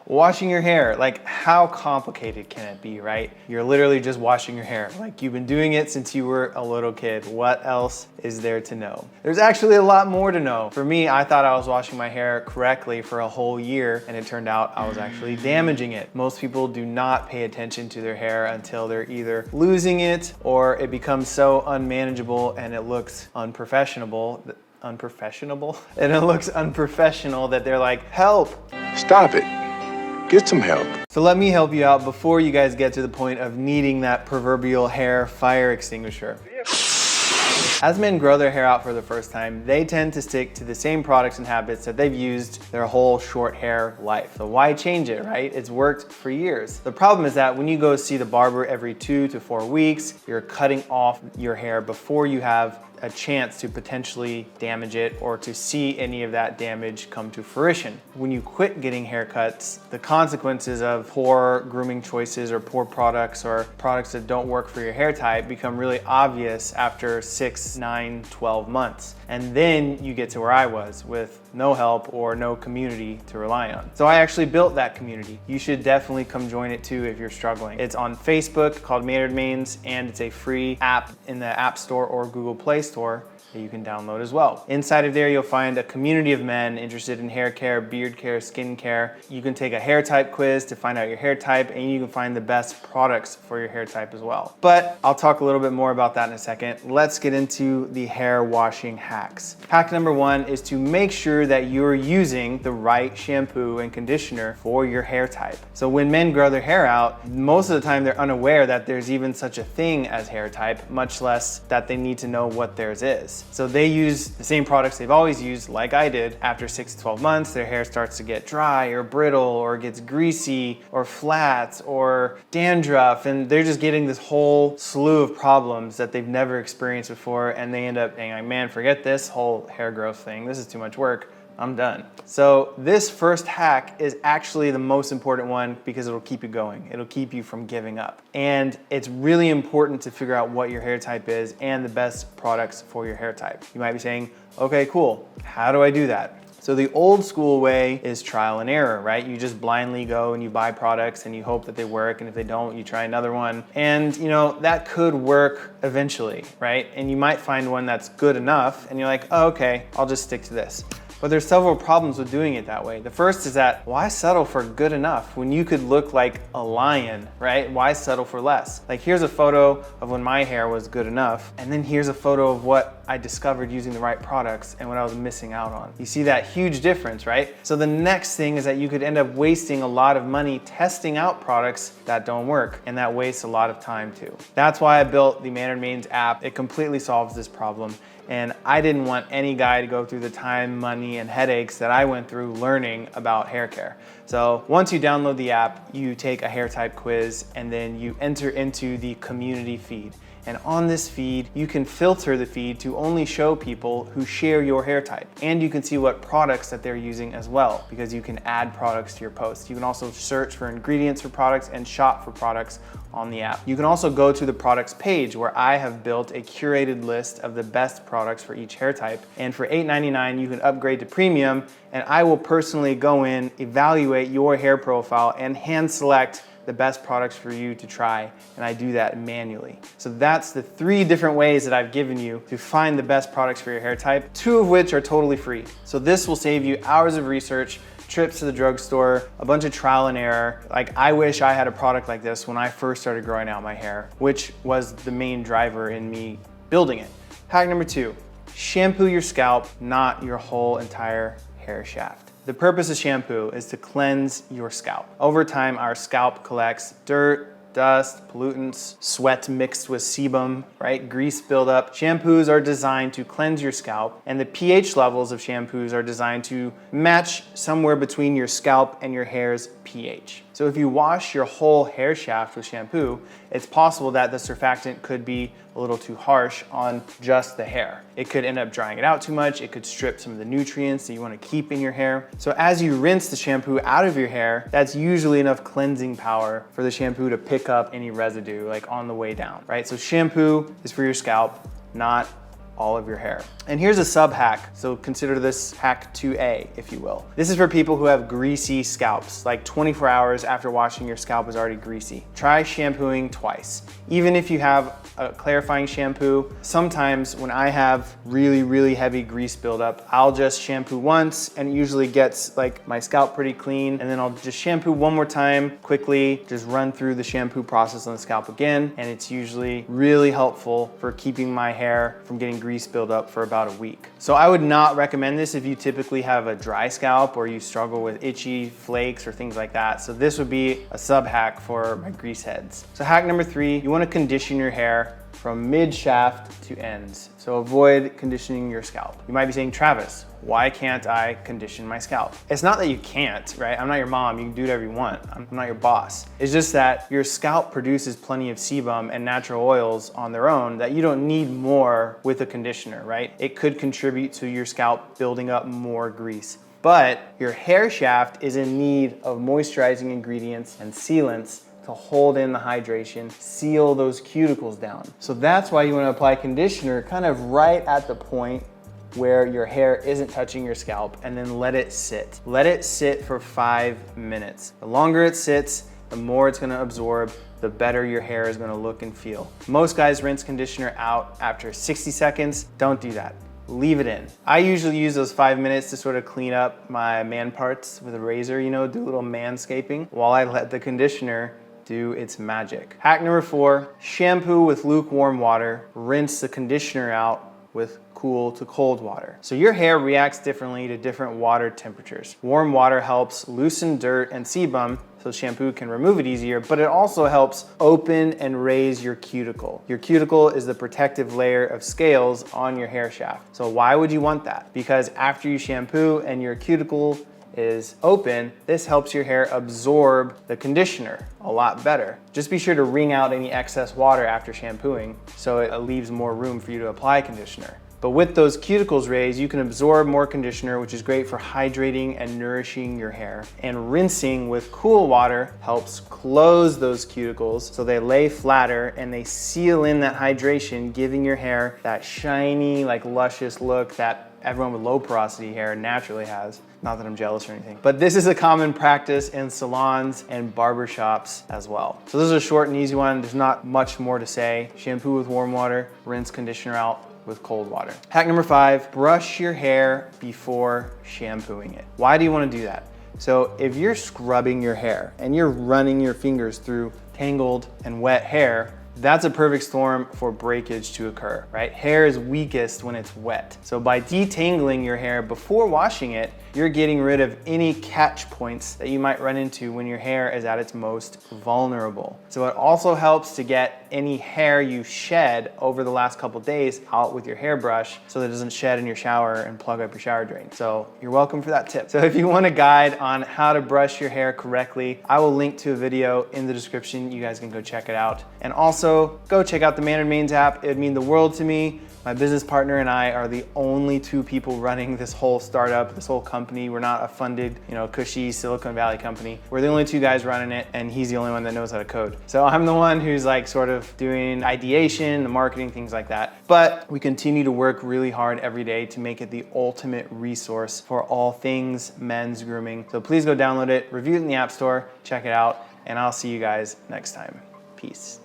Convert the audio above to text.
Washing your hair, like how complicated can it be, right? You're literally just washing your hair. Like you've been doing it since you were a little kid. What else is there to know? There's actually a lot more to know. For me, I thought I was washing my hair correctly for a whole year, and it turned out I was actually damaging it. Most people do not pay attention to their hair until they're either losing it or it becomes so unmanageable and it looks unprofessional. And it looks unprofessional that they're like, help. Stop it. Get some help. So let me help you out before you guys get to the point of needing that proverbial hair fire extinguisher. As men grow their hair out for the first time, they tend to stick to the same products and habits that they've used their whole short hair life. So why change it, right? It's worked for years. The problem is that when you go see the barber every 2 to 4 weeks, you're cutting off your hair before you have a chance to potentially damage it or to see any of that damage come to fruition. When you quit getting haircuts, the consequences of poor grooming choices or poor products or products that don't work for your hair type become really obvious after 6, 9, 12 months. And then you get to where I was with no help or no community to rely on. So I actually built that community. You should definitely come join it too if you're struggling. It's on Facebook called Maynard Mains, and it's a free app in the App Store or Google Play Store that you can download as well. Inside of there, you'll find a community of men interested in hair care, beard care, skin care. You can take a hair type quiz to find out your hair type, and you can find the best products for your hair type as well. But I'll talk a little bit more about that in a second. Let's get into the hair washing hacks. Hack number 1 is to make sure that you're using the right shampoo and conditioner for your hair type. So when men grow their hair out, most of the time they're unaware that there's even such a thing as hair type, much less that they need to know what theirs is. So they use the same products they've always used, like I did. After 6 to 12 months, their hair starts to get dry or brittle or gets greasy or flat or dandruff, and they're just getting this whole slew of problems that they've never experienced before, and they end up being like, man, forget this whole hair growth thing. This is too much work. I'm done. So this first hack is actually the most important one because it'll keep you going. It'll keep you from giving up. And it's really important to figure out what your hair type is and the best products for your hair type. You might be saying, okay, cool. How do I do that? So the old school way is trial and error, right? You just blindly go and you buy products and you hope that they work, and if they don't, you try another one. And you know, that could work eventually, right? And you might find one that's good enough and you're like, oh, okay, I'll just stick to this. But there's several problems with doing it that way. The first is that why settle for good enough when you could look like a lion, right? Why settle for less? Like here's a photo of when my hair was good enough, and then here's a photo of what I discovered using the right products and what I was missing out on. You see that huge difference, right? So the next thing is that you could end up wasting a lot of money testing out products that don't work, and that wastes a lot of time too. That's why I built the Maynard Mains app. It completely solves this problem. And I didn't want any guy to go through the time, money, and headaches that I went through learning about hair care. So once you download the app, you take a hair type quiz, and then you enter into the community feed. And on this feed, you can filter the feed to only show people who share your hair type. And you can see what products that they're using as well, because you can add products to your posts. You can also search for ingredients for products and shop for products on the app. You can also go to the products page where I have built a curated list of the best products for each hair type. And for $8.99, you can upgrade to premium, and I will personally go in, evaluate your hair profile, and hand select the best products for you to try, and I do that manually. So that's the 3 different ways that I've given you to find the best products for your hair type, 2 of which are totally free. So this will save you hours of research, trips to the drugstore, a bunch of trial and error. Like I wish I had a product like this when I first started growing out my hair, which was the main driver in me building it. Hack number 2, shampoo your scalp, not your whole entire hair shaft. The purpose of shampoo is to cleanse your scalp. Over time, our scalp collects dirt, dust, pollutants, sweat mixed with sebum, right? Grease buildup. Shampoos are designed to cleanse your scalp, and the pH levels of shampoos are designed to match somewhere between your scalp and your hair's pH. So if you wash your whole hair shaft with shampoo, it's possible that the surfactant could be a little too harsh on just the hair. It could end up drying it out too much. It could strip some of the nutrients that you want to keep in your hair. So as you rinse the shampoo out of your hair, that's usually enough cleansing power for the shampoo to pick up any residue like on the way down, right? So shampoo is for your scalp, not all of your hair. And here's a sub hack. So consider this hack 2A, if you will. This is for people who have greasy scalps, like 24 hours after washing, your scalp is already greasy. Try shampooing twice. Even if you have a clarifying shampoo, sometimes when I have really heavy grease buildup, I'll just shampoo once and it usually gets like my scalp pretty clean, and then I'll just shampoo one more time quickly, just run through the shampoo process on the scalp again, and it's usually really helpful for keeping my hair from getting grease buildup for about a week. So I would not recommend this if you typically have a dry scalp or you struggle with itchy flakes or things like that. So this would be a sub hack for my grease heads. So hack number 3, you want to condition your hair from mid shaft to ends. So avoid conditioning your scalp. You might be saying, Travis, why can't I condition my scalp? It's not that you can't, right? I'm not your mom, you can do whatever you want. I'm not your boss. It's just that your scalp produces plenty of sebum and natural oils on their own that you don't need more with a conditioner, right? It could contribute to your scalp building up more grease. But your hair shaft is in need of moisturizing ingredients and sealants to hold in the hydration, seal those cuticles down. So that's why you want to apply conditioner kind of right at the point where your hair isn't touching your scalp, and then let it sit. Let it sit for 5 minutes. The longer it sits, the more it's going to absorb, the better your hair is going to look and feel. Most guys rinse conditioner out after 60 seconds. Don't do that. Leave it in. I usually use those 5 minutes to sort of clean up my man parts with a razor, you know, do a little manscaping while I let the conditioner do its magic. Hack number 4, shampoo with lukewarm water, rinse the conditioner out with cool to cold water. So your hair reacts differently to different water temperatures. Warm water helps loosen dirt and sebum so shampoo can remove it easier, but it also helps open and raise your cuticle. Your cuticle is the protective layer of scales on your hair shaft. So why would you want that? Because after you shampoo and your cuticle is open, this helps your hair absorb the conditioner a lot better. Just be sure to wring out any excess water after shampooing so it leaves more room for you to apply conditioner. But with those cuticles raised, you can absorb more conditioner, which is great for hydrating and nourishing your hair. And rinsing with cool water helps close those cuticles so they lay flatter and they seal in that hydration, giving your hair that shiny, like luscious look that everyone with low porosity hair naturally has. Not that I'm jealous or anything, but this is a common practice in salons and barbershops as well. So this is a short and easy one. There's not much more to say. Shampoo with warm water, rinse conditioner out with cold water. Hack number 5, brush your hair before shampooing it. Why do you want to do that? So if you're scrubbing your hair and you're running your fingers through tangled and wet hair, that's a perfect storm for breakage to occur, right? Hair is weakest when it's wet. So by detangling your hair before washing it, you're getting rid of any catch points that you might run into when your hair is at its most vulnerable. So it also helps to get any hair you shed over the last couple days out with your hairbrush so that it doesn't shed in your shower and plug up your shower drain. So you're welcome for that tip. So if you want a guide on how to brush your hair correctly, I will link to a video in the description. You guys can go check it out. And also go check out the Man and Mains app. It would mean the world to me. My business partner and I are the only 2 people running this whole startup, this whole company. We're not a funded, cushy Silicon Valley company. We're the only 2 guys running it, and he's the only one that knows how to code. So I'm the one who's like sort of doing ideation, the marketing, things like that. But we continue to work really hard every day to make it the ultimate resource for all things men's grooming. So please go download it, review it in the App Store, check it out, and I'll see you guys next time. Peace.